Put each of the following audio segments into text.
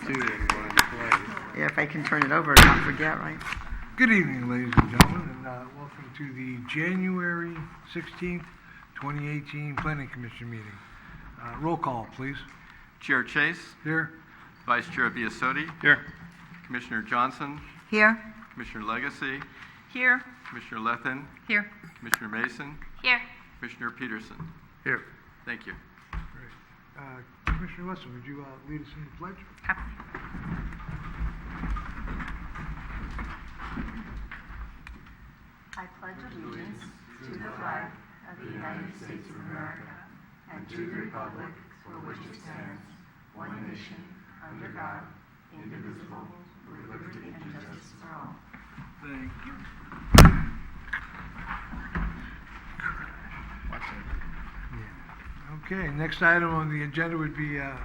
too that he wanted to play. Yeah, if I can turn it over and not forget, right? Good evening, ladies and gentlemen, and welcome to the January 16th, 2018 Planning Commission meeting. Roll call, please. Chair Chase, Here. Vice Chair Biasotti, Here. Commissioner Johnson, Here? Commissioner Legacy, Here. Commissioner Lethen, Here. Commissioner Mason, Here. Commissioner Peterson. Here. Thank you. Great. Commissioner Lesson, would you lead us in the pledge? I pledge allegiance to the flag of the United States of America and to the republic for which it stands, one nation, under God, indivisible, with liberty and justice for all. Thank you. Okay, next item on the agenda would be a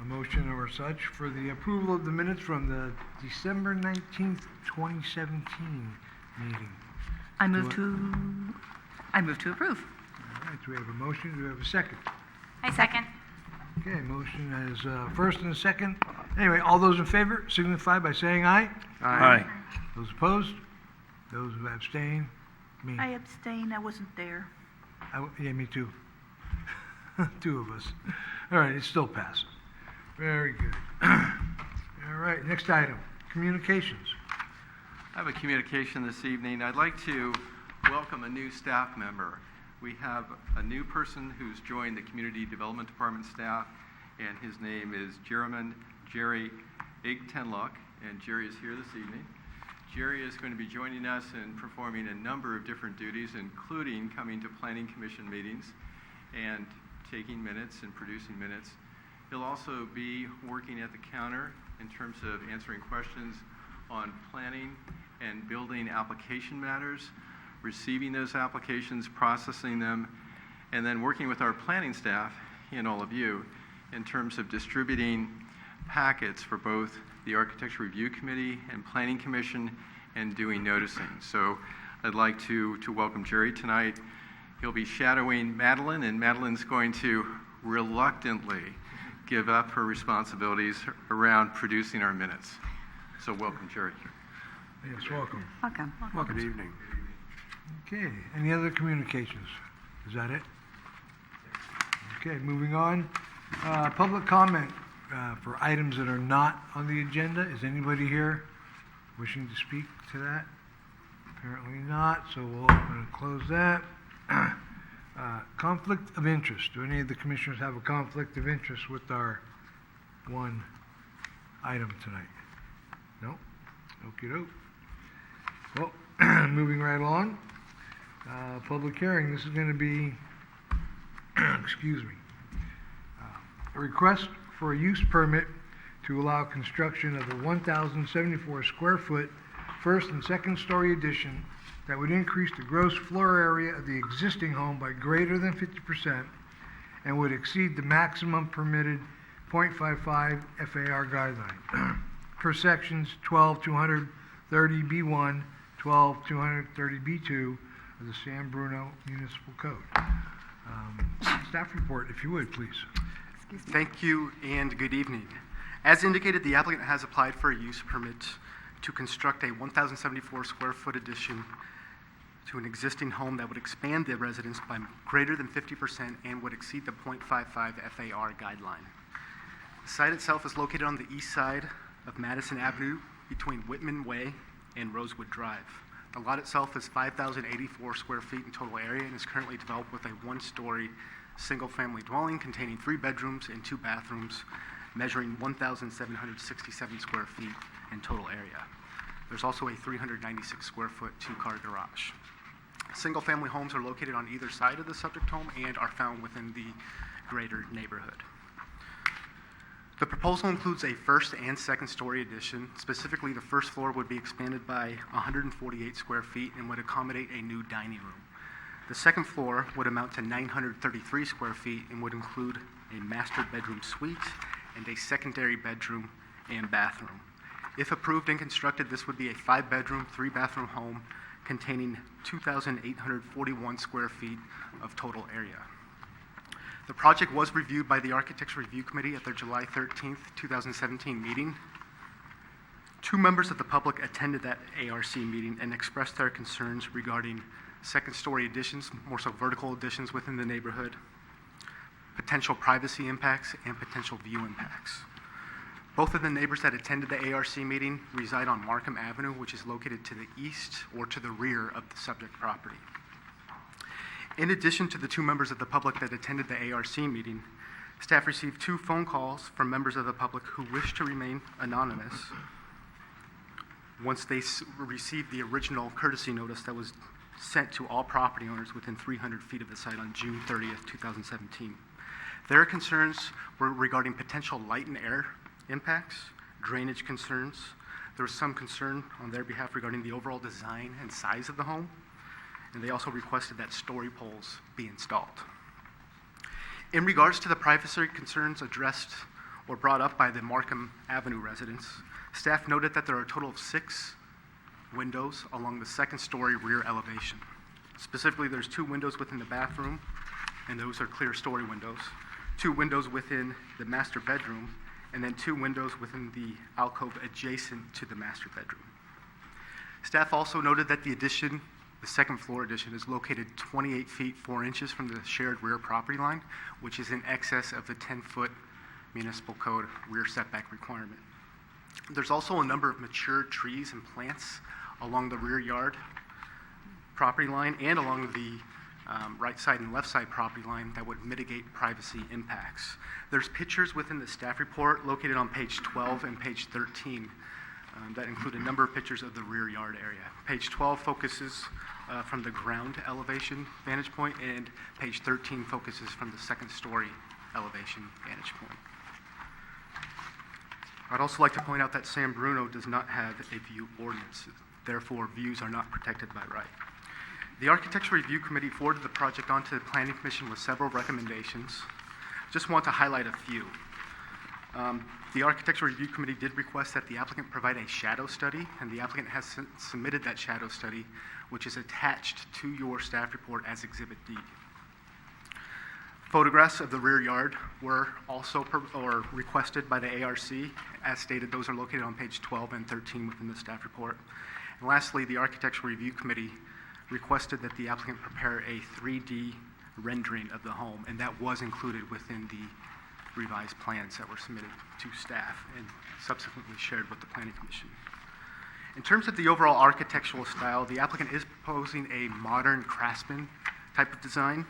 motion or such for the approval of the minutes from the December 19th, 2017 meeting. I move to approve. All right, do we have a motion? Do we have a second? I second. Okay, motion has first and a second. Anyway, all those in favor signify by saying aye. Aye. Those opposed? Those who abstain? Me. I abstain, I wasn't there. Yeah, me too. Two of us. All right, it still passes. Very good. All right, next item, communications. I have a communication this evening. I'd like to welcome a new staff member. We have a new person who's joined the Community Development Department staff, and his name is Jerry Igtenluck, and Jerry is here this evening. Jerry is going to be joining us and performing a number of different duties, including coming to Planning Commission meetings and taking minutes and producing minutes. He'll also be working at the counter in terms of answering questions on planning and building application matters, receiving those applications, processing them, and then working with our planning staff and all of you in terms of distributing packets for both the Architecture Review Committee and Planning Commission and doing noticing. So I'd like to welcome Jerry tonight. He'll be shadowing Madeline, and Madeline's going to reluctantly give up her responsibilities around producing our minutes. So welcome, Jerry. Yes, welcome. Welcome. Good evening. Okay, any other communications? Is that it? Okay, moving on. Public comment for items that are not on the agenda. Is anybody here wishing to speak to that? Apparently not, so we'll open and close that. Conflict of interest. Do any of the commissioners have a conflict of interest with our one item tonight? No? Okey doke. Well, moving right along. Public hearing. This is going to be, excuse me, a request for a use permit to allow construction of a 1,074 square foot first and second story addition that would increase the gross floor area of the existing home by greater than 50% and would exceed the maximum permitted 0.55 FAR guideline per sections 12-230B1, 12-230B2 of the San Bruno Municipal Code. Staff report, if you would, please. Thank you and good evening. As indicated, the applicant has applied for a use permit to construct a 1,074 square foot addition to an existing home that would expand the residence by greater than 50% and would exceed the 0.55 FAR guideline. The site itself is located on the east side of Madison Avenue between Whitman Way and Rosewood Drive. The lot itself is 5,084 square feet in total area and is currently developed with a one-story single-family dwelling containing 3 bedrooms and 2 bathrooms, measuring 1,767 square feet in total area. There's also a 396 square foot 2-car garage. Single-family homes are located on either side of the subject home and are found within the greater neighborhood. The proposal includes a first and second story addition. Specifically, the first floor would be expanded by 148 square feet and would accommodate a new dining room. The second floor would amount to 933 square feet and would include a master bedroom suite and a secondary bedroom and bathroom. If approved and constructed, this would be a 5-bedroom, 3-bathroom home containing 2,841 square feet of total area. The project was reviewed by the Architecture Review Committee at their July 13th, 2017 meeting. 2 members of the public attended that ARC meeting and expressed their concerns regarding second-story additions, more so vertical additions within the neighborhood, potential privacy impacts, and potential view impacts. Both of the neighbors that attended the ARC meeting reside on Markham Avenue, which is located to the east or to the rear of the subject property. In addition to the 2 members of the public that attended the ARC meeting, staff received 2 phone calls from members of the public who wished to remain anonymous once they received the original courtesy notice that was sent to all property owners within 300 feet of the site on June 30th, 2017. Their concerns were regarding potential light and air impacts, drainage concerns. There was some concern on their behalf regarding the overall design and size of the home, and they also requested that story poles be installed. In regards to the privacy concerns addressed or brought up by the Markham Avenue residents, staff noted that there are a total of 6 windows along the second-story rear elevation. Specifically, there's 2 windows within the bathroom, and those are clear story windows, 2 windows within the master bedroom, and then 2 windows within the alcove adjacent to the master bedroom. Staff also noted that the addition, the second floor addition, is located 28 feet 4 inches from the shared rear property line, which is in excess of the 10-foot municipal code rear setback requirement. There's also a number of mature trees and plants along the rear yard property line and along the right side and left side property line that would mitigate privacy impacts. There's pictures within the staff report located on page 12 and page 13 that include a number of pictures of the rear yard area. Page 12 focuses from the ground elevation vantage point, and page 13 focuses from the second story elevation vantage point. I'd also like to point out that San Bruno does not have a view ordinance. Therefore, views are not protected by right. The Architecture Review Committee forwarded the project onto the Planning Commission with several recommendations. Just want to highlight a few. The Architecture Review Committee did request that the applicant provide a shadow study, and the applicant has submitted that shadow study, which is attached to your staff report as Exhibit D. Photographs of the rear yard were also requested by the ARC. As stated, those are located on page 12 and 13 within the staff report. And lastly, the Architectural Review Committee requested that the applicant prepare a 3D rendering of the home, and that was included within the revised plans that were submitted to staff and subsequently shared with the Planning Commission. In terms of the overall architectural style, the applicant is proposing a modern craftsman type of design,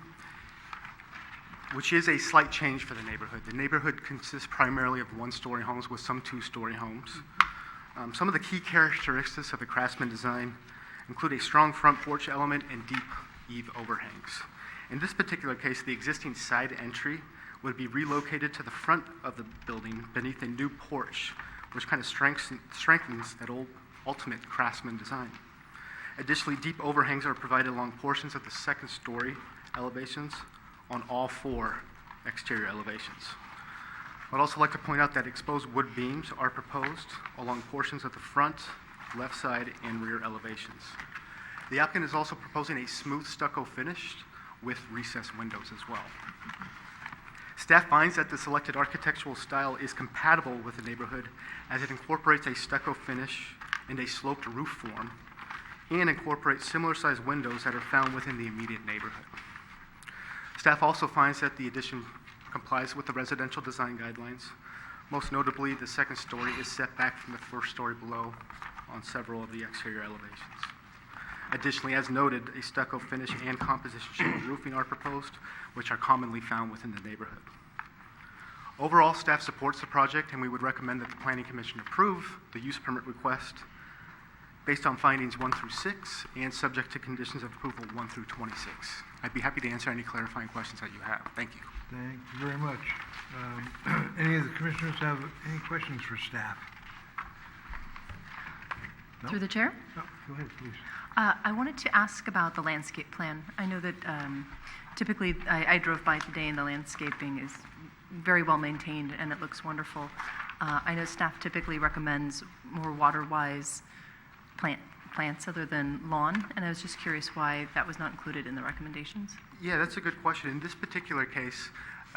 which is a slight change for the neighborhood. The neighborhood consists primarily of 1-story homes with some 2-story homes. Some of the key characteristics of the craftsman design include a strong front porch element and deep eave overhangs. In this particular case, the existing side entry would be relocated to the front of the building beneath a new porch, which kind of strengthens that ultimate craftsman design. Additionally, deep overhangs are provided along portions of the second story elevations on all 4 exterior elevations. I'd also like to point out that exposed wood beams are proposed along portions of the front, left side, and rear elevations. The applicant is also proposing a smooth stucco finish with recessed windows as well. Staff finds that the selected architectural style is compatible with the neighborhood as it incorporates a stucco finish and a sloped roof form and incorporates similar sized windows that are found within the immediate neighborhood. Staff also finds that the addition complies with the residential design guidelines. Most notably, the second story is set back from the first story below on several of the exterior elevations. Additionally, as noted, a stucco finish and composition shingle roofing are proposed, which are commonly found within the neighborhood. Overall, staff supports the project, and we would recommend that the Planning Commission approve the use permit request based on findings 1 through 6 and subject to conditions of approval 1 through 26. I'd be happy to answer any clarifying questions that you have. Thank you. Thank you very much. Any of the commissioners have any questions for staff? No? Through the chair? No, go ahead, please. I wanted to ask about the landscape plan. I know that typically I drove by today and the landscaping is very well maintained and it looks wonderful. I know staff typically recommends more water-wise plants other than lawn, and I was just curious why that was not included in the recommendations. Yeah, that's a good question. In this particular case,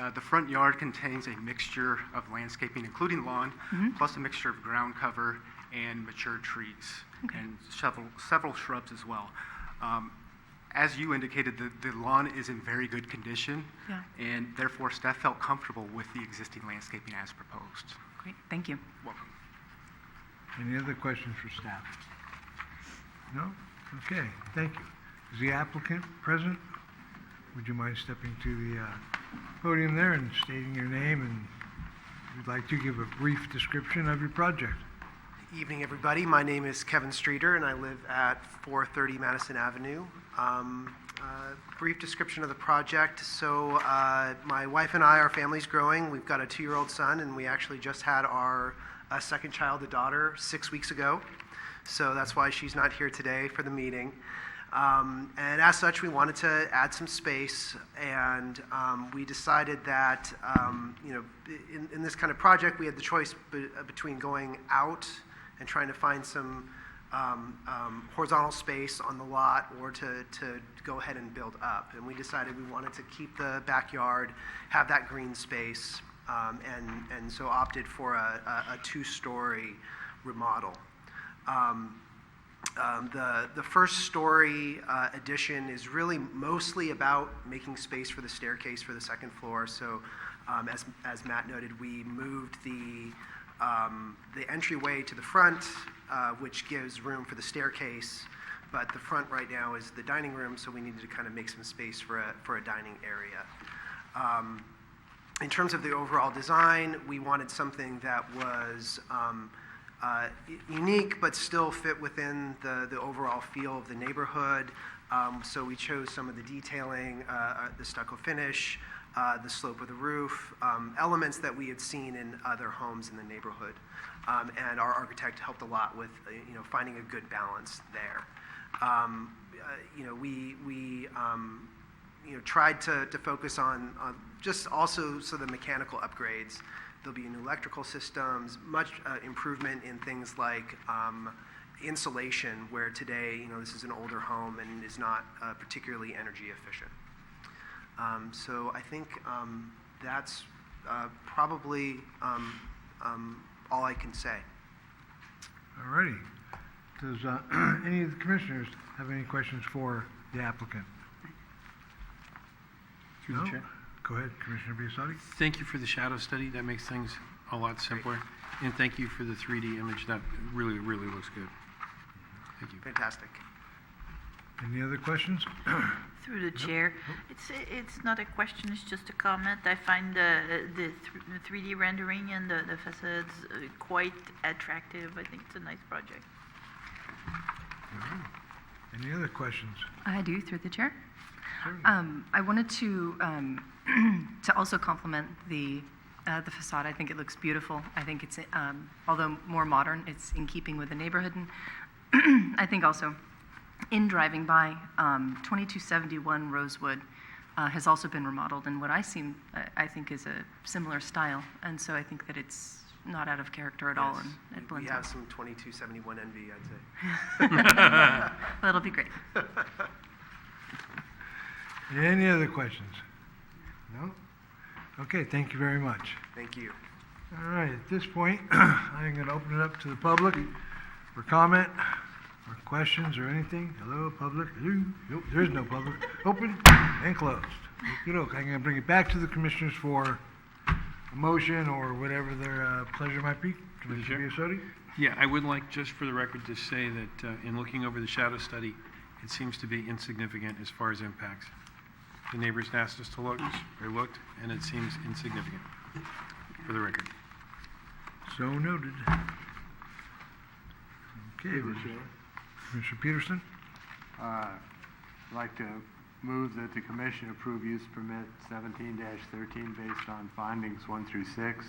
The front yard contains a mixture of landscaping, including lawn, plus a mixture of ground cover and mature trees, and several shrubs as well. As you indicated, the lawn is in very good condition, Yeah. and therefore staff felt comfortable with the existing landscaping as proposed. Great, thank you. Welcome. Any other questions for staff? No? Okay, thank you. Is the applicant present? Would you mind stepping to the podium there and stating your name, and if you'd like to give a brief description of your project? Evening, everybody. My name is Kevin Streeter, and I live at 430 Madison Avenue. Brief description of the project. So my wife and I, our family's growing. We've got a 2-year-old son, and we actually just had our second child, a daughter, 6 weeks ago. So that's why she's not here today for the meeting. And as such, we wanted to add some space, and we decided that, in this kind of project, we had the choice between going out and trying to find some horizontal space on the lot, or to go ahead and build up. And we decided we wanted to keep the backyard, have that green space, and so opted for a 2-story remodel. The first story addition is really mostly about making space for the staircase for the second floor. So as Matt noted, we moved the entryway to the front, which gives room for the staircase, but the front right now is the dining room, so we needed to kind of make some space for a dining area. In terms of the overall design, we wanted something that was unique but still fit within the overall feel of the neighborhood. So we chose some of the detailing, the stucco finish, the slope of the roof, elements that we had seen in other homes in the neighborhood. And our architect helped a lot with finding a good balance there. We tried to focus on just also the mechanical upgrades. There'll be new electrical systems, much improvement in things like insulation, where today, this is an older home and is not particularly energy efficient. So I think that's probably all I can say. All righty. Does any of the commissioners have any questions for the applicant? Through the No? chair. Go ahead, Commissioner Biasotti. Thank you for the shadow study. That makes things a lot simpler. And thank you for the 3D image. That really, really looks good. Thank you. Fantastic. Any other questions? Through the chair, it's not a question, it's just a comment. I find the 3D rendering and the facades quite attractive. I think it's a nice project. All right. Any other questions? I do, through the chair. Certainly. I wanted to to also compliment the facade. I think it looks beautiful. I think it's, although more modern, it's in keeping with the neighborhood. And I think also, in driving by, 2271 Rosewood has also been remodeled, and what I think is a similar style. And so I think that it's not out of character at all, Yes. and it We blends have well. some 2271 envy, I'd say. Well, it'll be great. Any other questions? No? Okay, thank you very much. Thank you. All right, at this point, I'm going to open it up to the public for comment or questions or anything. Hello, public? Hello? Nope, there is no public. Open and closed. Okey-doke. I'm going to bring it back to the commissioners for a motion or whatever their pleasure might be. Commissioner Biasotti? Yeah, I would like, just for the record, to say that in looking over the shadow study, it seems to be insignificant as far as impacts. The neighbors asked us to look, or looked, and it seems insignificant, for the record. So noted. Okay, Commissioner Peterson? I'd like to move that the commission approve use permit 17-13 based on findings 1 through 6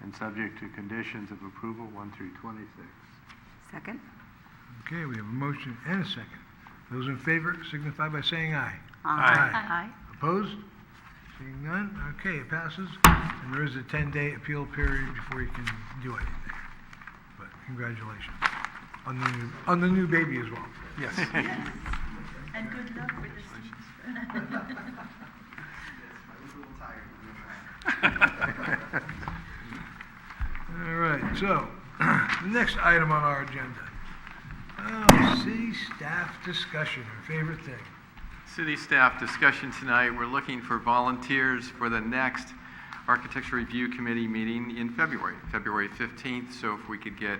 and subject to conditions of approval 1 through 26. Second? Okay, we have a motion and a second. Those in favor signify by saying aye. Aye. Opposed? Seeing none? Okay, it passes. And there is a 10-day appeal period before you can do anything. But congratulations on the new baby as well. Yes. And good luck with the students. All right, so, the next item on our agenda. Oh, city staff discussion, our favorite thing. City staff discussion tonight. We're looking for volunteers for the next Architecture Review Committee meeting in February 15th. So if we could get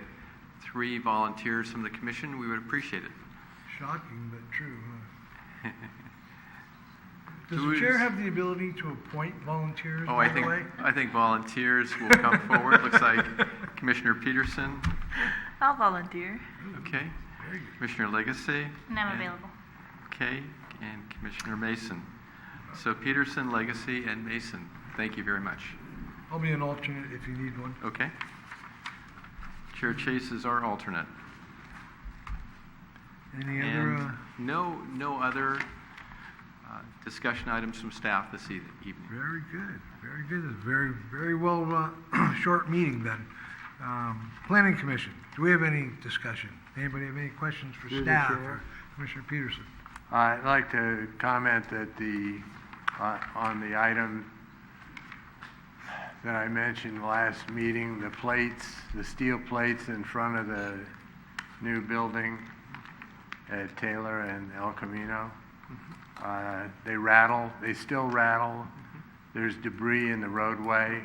3 volunteers from the commission, we would appreciate it. Shocking, but true, huh? Does Who the chair is- have the ability to appoint volunteers, Oh, by the way? I think volunteers will come forward. Looks like Commissioner Peterson. I'll volunteer. Okay. Very good. Commissioner Legacy. And I'm available. Okay, and Commissioner Mason. So Peterson, Legacy, and Mason. Thank you very much. I'll be an alternate if you need one. Okay. Chair Chase is our alternate. Any And other, no other discussion items from staff this evening. very good, very good. It's very, very well, short meeting then. Planning Commission, do we have any discussion? Anybody have any questions for Through the staff chair. or Commissioner Peterson? I'd like to comment that on the item that I mentioned last meeting, the plates, the steel plates in front of the new building at Taylor and El Camino. They rattle, they still rattle. There's debris in the roadway,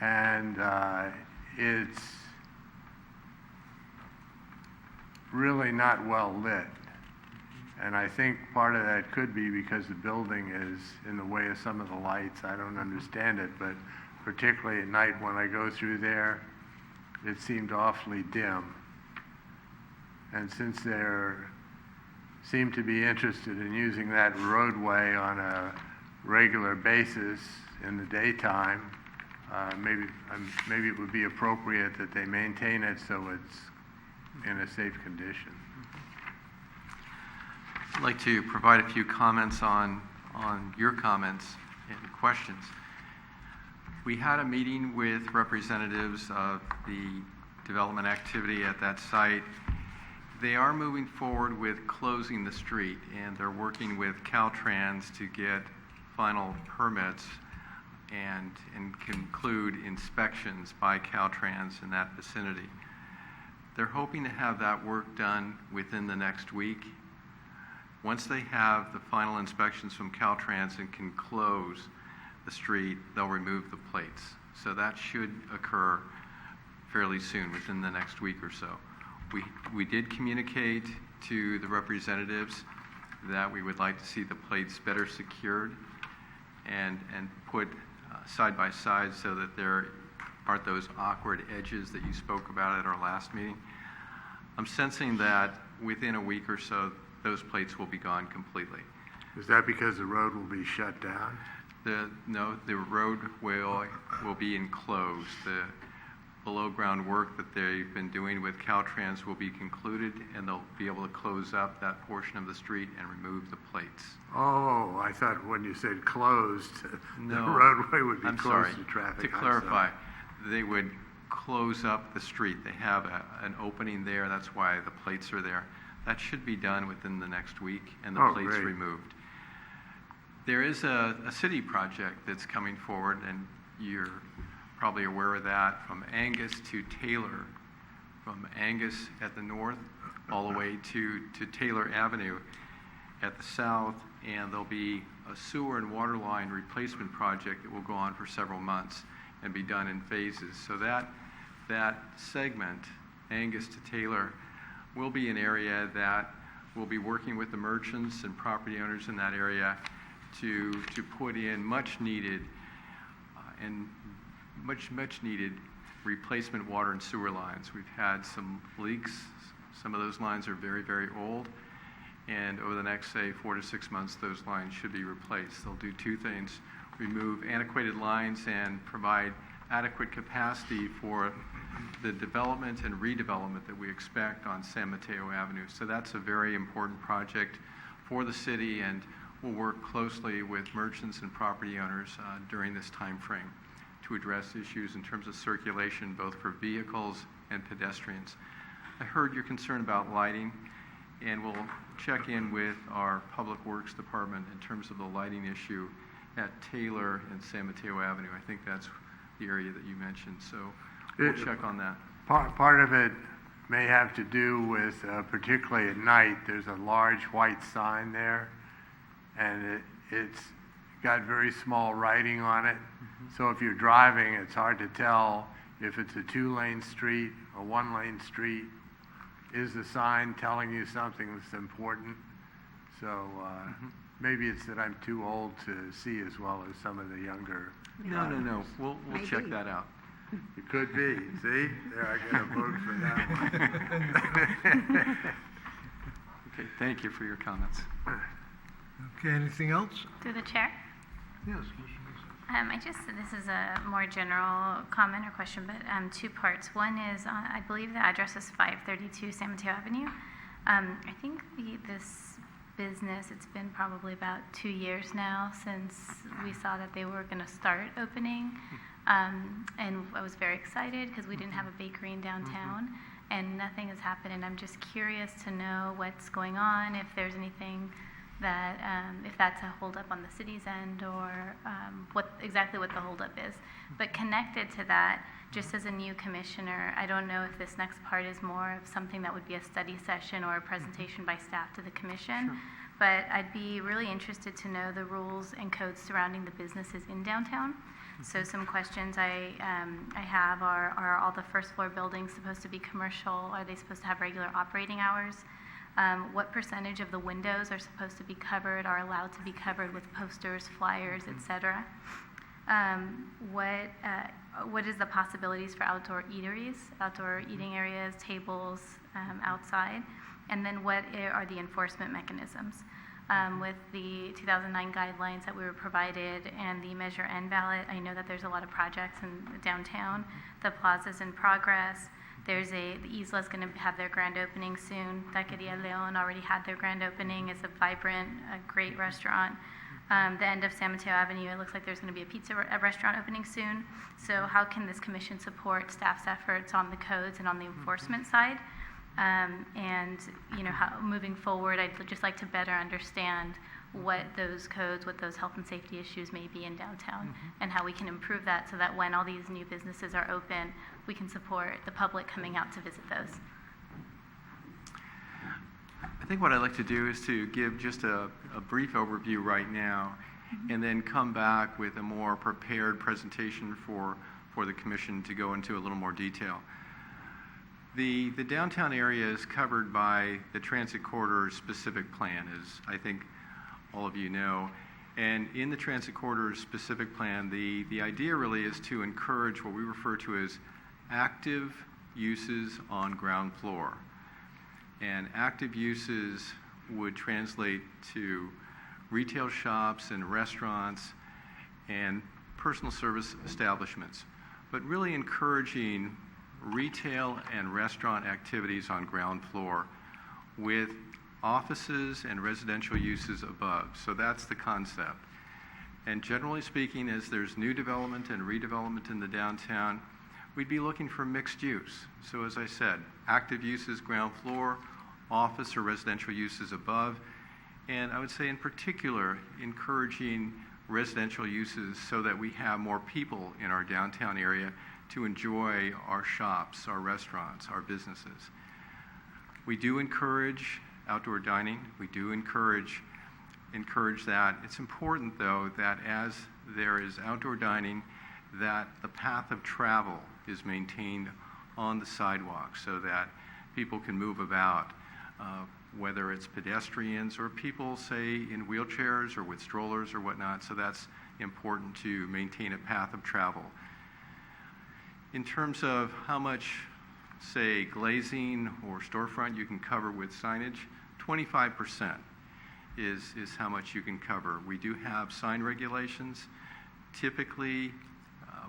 and it's really not well lit. And I think part of that could be because the building is in the way of some of the lights. I don't understand it, but particularly at night when I go through there, it seemed awfully dim. And since they seem to be interested in using that roadway on a regular basis in the daytime, maybe it would be appropriate that they maintain it so it's in a safe condition. I'd like to provide a few comments on your comments and questions. We had a meeting with representatives of the development activity at that site. They are moving forward with closing the street, and they're working with Caltrans to get final permits and conclude inspections by Caltrans in that vicinity. They're hoping to have that work done within the next week. Once they have the final inspections from Caltrans and can close the street, they'll remove the plates. So that should occur fairly soon, within the next week or so. We did communicate to the representatives that we would like to see the plates better secured and put side by side so that there aren't those awkward edges that you spoke about at our last meeting. I'm sensing that within a week or so, those plates will be gone completely. Is that because the road will be shut down? No, the road will be enclosed. The below-ground work that they've been doing with Caltrans will be concluded, and they'll be able to close up that portion of the street and remove the plates. Oh, I thought when you said closed, No. the roadway would be I'm closed sorry. to traffic. To I'm clarify, sorry. they would close up the street. They have an opening there. That's why the plates are there. That should be done within the next week, and the Oh, plates great. removed. There is a city project that's coming forward, and you're probably aware of that, from Angus to Taylor, from Angus at the north all the way to Taylor Avenue at the south, and there'll be a sewer and water line replacement project that will go on for several months and be done in phases. So that segment, Angus to Taylor, will be an area that will be working with the merchants and property owners in that area to put in much needed replacement water and sewer lines. We've had some leaks. Some of those lines are very, very old. And over the next, say, 4 to 6 months, those lines should be replaced. They'll do two things: remove antiquated lines and provide adequate capacity for the development and redevelopment that we expect on San Mateo Avenue. So that's a very important project for the city, and we'll work closely with merchants and property owners during this time frame to address issues in terms of circulation, both for vehicles and pedestrians. I heard your concern about lighting, and we'll check in with our Public Works Department in terms of the lighting issue at Taylor and San Mateo Avenue. I think that's the area that you mentioned. So we'll check on that. Part of it may have to do with, particularly at night, there's a large white sign there, and it's got very small writing on it. So if you're driving, it's hard to tell if it's a 2-lane street, a 1-lane street. Is the sign telling you something that's important? So maybe it's that I'm too old to see as well as some of the younger. No. We'll check Maybe. that out. It could be. See? There, I got a vote for that one. Okay, thank you for your comments. Okay, anything else? Through the chair. Yes. This is a more general comment or question, but 2 parts. One is, I believe the address is 532 San Mateo Avenue. I think this business, it's been probably about 2 years now since we saw that they were going to start opening. And I was very excited because we didn't have a bakery in downtown, and nothing has happened. And I'm just curious to know what's going on, if there's anything that, if that's a holdup on the city's end, or exactly what the holdup is. But connected to that, just as a new commissioner, I don't know if this next part is more of something that would be a study session or a presentation by staff to the commission. Sure. But I'd be really interested to know the rules and codes surrounding the businesses in downtown. So some questions I have are all the first floor buildings supposed to be commercial? Are they supposed to have regular operating hours? What percentage of the windows are supposed to be covered, are allowed to be covered with posters, flyers, et cetera? What is the possibilities for outdoor eateries, outdoor eating areas, tables outside? And then what are the enforcement mechanisms? With the 2009 guidelines that we were provided and the Measure N ballot, I know that there's a lot of projects in downtown. The Plaza's in progress. The Isla's going to have their grand opening soon. Taqueria Leon already had their grand opening. It's a vibrant, great restaurant. The end of San Mateo Avenue, it looks like there's going to be a pizza restaurant opening soon. So how can this commission support staff's efforts on the codes and on the enforcement side? And moving forward, I'd just like to better understand what those codes, what those health and safety issues may be in downtown, and how we can improve that so that when all these new businesses are open, we can support the public coming out to visit those. I think what I'd like to do is to give just a brief overview right now, and then come back with a more prepared presentation for the commission to go into a little more detail. The downtown area is covered by the Transit Corridor Specific Plan, as I think all of you know. And in the Transit Corridor Specific Plan, the idea really is to encourage what we refer to as active uses on ground floor. And active uses would translate to retail shops and restaurants and personal service establishments, but really encouraging retail and restaurant activities on ground floor with offices and residential uses above. So that's the concept. And generally speaking, as there's new development and redevelopment in the downtown, we'd be looking for mixed use. So as I said, active uses ground floor, office or residential uses above, and I would say in particular, encouraging residential uses so that we have more people in our downtown area to enjoy our shops, our restaurants, our businesses. We do encourage outdoor dining. We do encourage that. It's important, though, that as there is outdoor dining, that the path of travel is maintained on the sidewalk so that people can move about, whether it's pedestrians or people, say, in wheelchairs or with strollers or whatnot. So that's important to maintain a path of travel. In terms of how much, say, glazing or storefront you can cover with signage, 25% is how much you can cover. We do have sign regulations. Typically,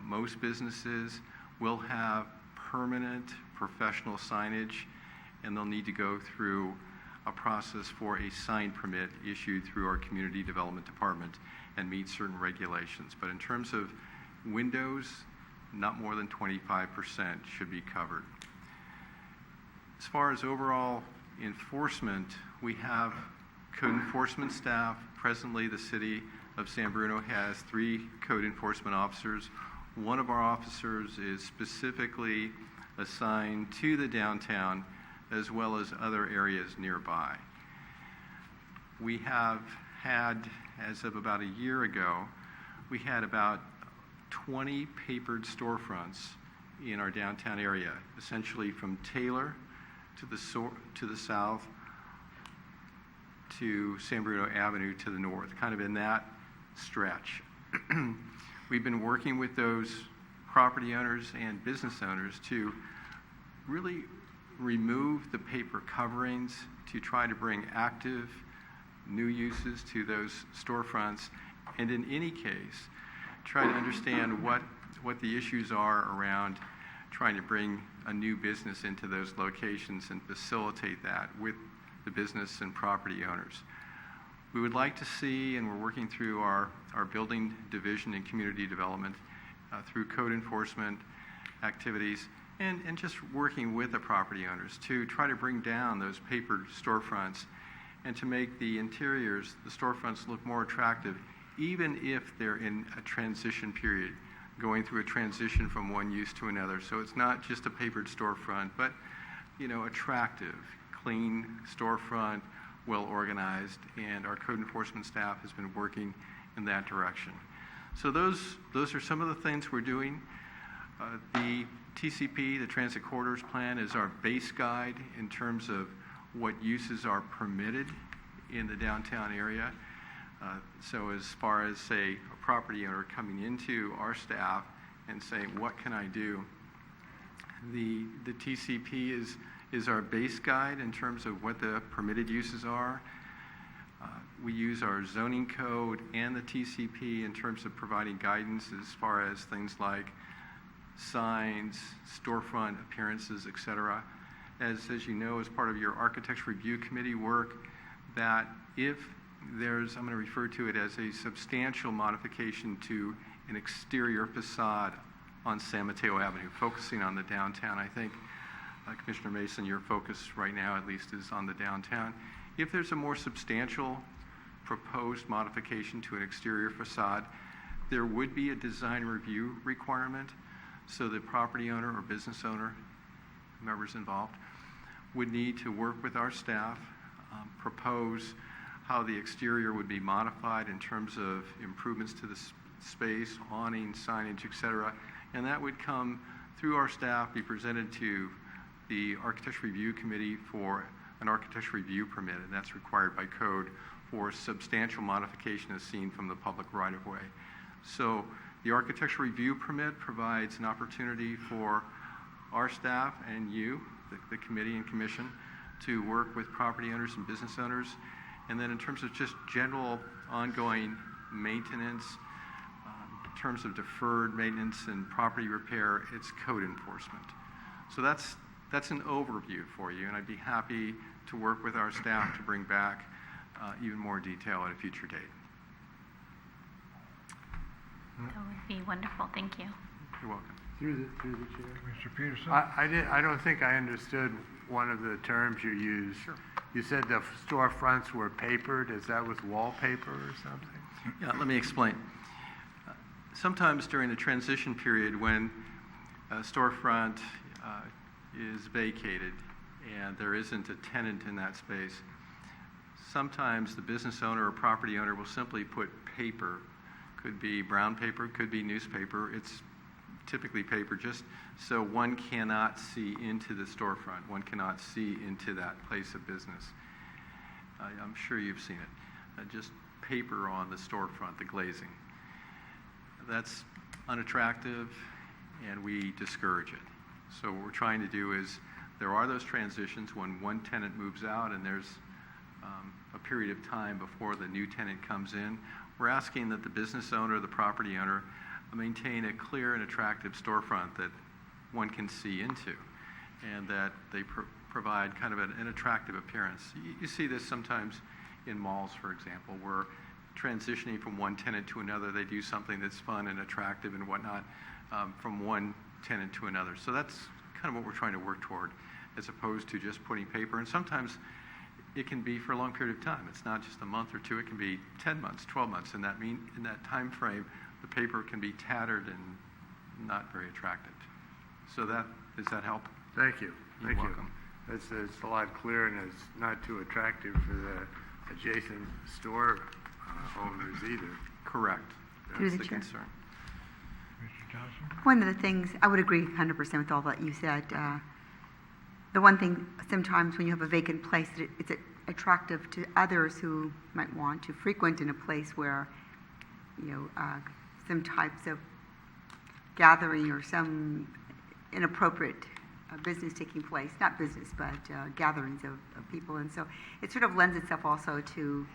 most businesses will have permanent professional signage, and they'll need to go through a process for a sign permit issued through our community development department and meet certain regulations. But in terms of windows, not more than 25% should be covered. As far as overall enforcement, we have code enforcement staff. Presently, the city of San Bruno has 3 code enforcement officers. One of our officers is specifically assigned to the downtown as well as other areas nearby. We have had, as of about a year ago, we had about 20 papered storefronts in our downtown area, essentially from Taylor to the south to San Bruno Avenue to the north, kind of in that stretch. We've been working with those property owners and business owners to really remove the paper coverings to try to bring active new uses to those storefronts, and in any case, try to understand what the issues are around trying to bring a new business into those locations and facilitate that with the business and property owners. We would like to see, and we're working through our building division and community development through code enforcement activities and just working with the property owners to try to bring down those papered storefronts and to make the interiors, the storefronts, look more attractive, even if they're in a transition period, going through a transition from one use to another. So it's not just a papered storefront, but attractive, clean storefront, well organized, and our code enforcement staff has been working in that direction. So those are some of the things we're doing. The TCP, the Transit Corridors Plan, is our base guide in terms of what uses are permitted in the downtown area. So as far as, say, a property owner coming into our staff and saying, what can I do? The TCP is our base guide in terms of what the permitted uses are. We use our zoning code and the TCP in terms of providing guidance as far as things like signs, storefront appearances, etc. As you know, as part of your Architecture Review Committee work, that if there's, I'm going to refer to it as a substantial modification to an exterior facade on San Mateo Avenue, focusing on the downtown. I think, Commissioner Mason, your focus right now at least is on the downtown. If there's a more substantial proposed modification to an exterior facade, there would be a design review requirement, so the property owner or business owner, whomever's involved, would need to work with our staff, propose how the exterior would be modified in terms of improvements to the space, awning, signage, etc. And that would come through our staff, be presented to the Architecture Review Committee for an architecture review permit, and that's required by code for substantial modification as seen from the public right-of-way. So the architecture review permit provides an opportunity for our staff and you, the committee and commission, to work with property owners and business owners. And then in terms of just general ongoing maintenance, in terms of deferred maintenance and property repair, it's code enforcement. So that's an overview for you, and I'd be happy to work with our staff to bring back even more detail at a future date. That would be wonderful. Thank you. You're welcome. Through the chair. Mr. Peterson? I don't think I understood one of the terms you used. Sure. You said the storefronts were papered. Is that with wallpaper or something? Yeah, let me explain. Sometimes during the transition period when a storefront is vacated and there isn't a tenant in that space, sometimes the business owner or property owner will simply put paper, could be brown paper, could be newspaper, it's typically paper, just so one cannot see into the storefront, one cannot see into that place of business. I'm sure you've seen it. Just paper on the storefront, the glazing. That's unattractive, and we discourage it. So what we're trying to do is, there are those transitions when one tenant moves out and there's a period of time before the new tenant comes in. We're asking that the business owner, the property owner, maintain a clear and attractive storefront that one can see into, and that they provide kind of an attractive appearance. You see this sometimes in malls, for example, where transitioning from one tenant to another, they do something that's fun and attractive and whatnot from one tenant to another. So that's kind of what we're trying to work toward, as opposed to just putting paper. And sometimes it can be for a long period of time. It's not just a month or two. It can be 10 months, 12 months. In that time frame, the paper can be tattered and not very attractive. So does that help? Thank you. You're Thank you. welcome. It's a lot clearer and it's not too attractive for the adjacent store owners either. Correct. Through That's the the chair. concern. Mr. Johnson? One of the things, I would agree 100% with all that you said. The one thing, sometimes when you have a vacant place, it's attractive to others who might want to frequent in a place where, some types of gathering or some inappropriate business taking place, not business, but gatherings of people. And so it sort of lends itself also to,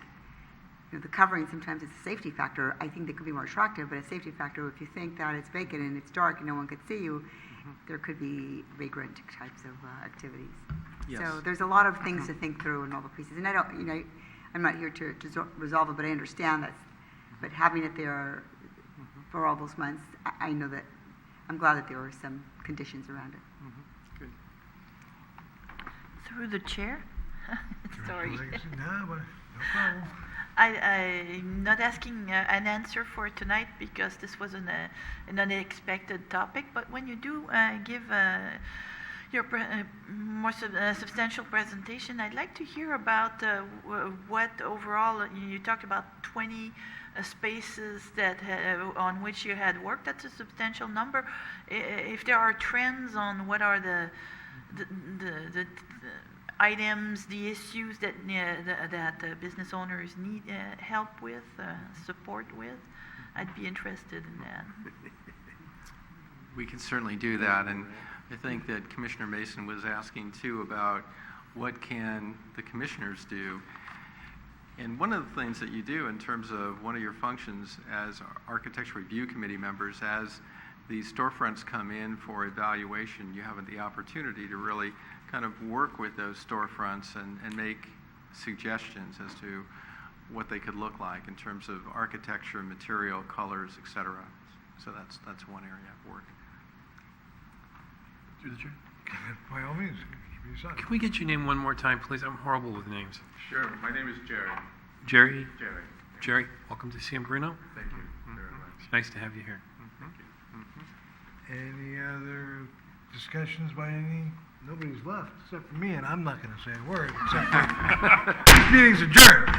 the covering. Sometimes it's a safety factor. I think that could be more attractive, but a safety factor, if you think that it's vacant and it's dark and no one could see you, there could be vagrant types of activities. Yes. So there's a lot of things to think through in all the pieces. And I don't, I'm not here to resolve it, but I understand that. But having it there for all those months, I know that, I'm glad that there were some conditions around it. Good. Through the chair? Sorry. No, but no problem. I'm not asking an answer for tonight because this was an unexpected topic, but when you do give your more substantial presentation, I'd like to hear about what overall, you talked about 20 spaces that on which you had worked. That's a substantial number. If there are trends on what are the items, the issues that business owners need help with, support with, I'd be interested in that. We can certainly do that, and I think that Commissioner Mason was asking too about what can the commissioners do. And one of the things that you do in terms of one of your functions as Architecture Review Committee members, as these storefronts come in for evaluation, you have the opportunity to really kind of work with those storefronts and make suggestions as to what they could look like in terms of architecture, material, colors, etc. So that's one area of work. Through the chair. By all means, be silent. Can we get your name one more time, please? I'm horrible with names. Sure. My name is Jerry. Jerry? Jerry. Jerry, welcome to CM Bruno. Thank you very much. It's nice to have you here. Any other discussions by any? Nobody's left except for me, and I'm not going to say a word except for this meeting's adjourned.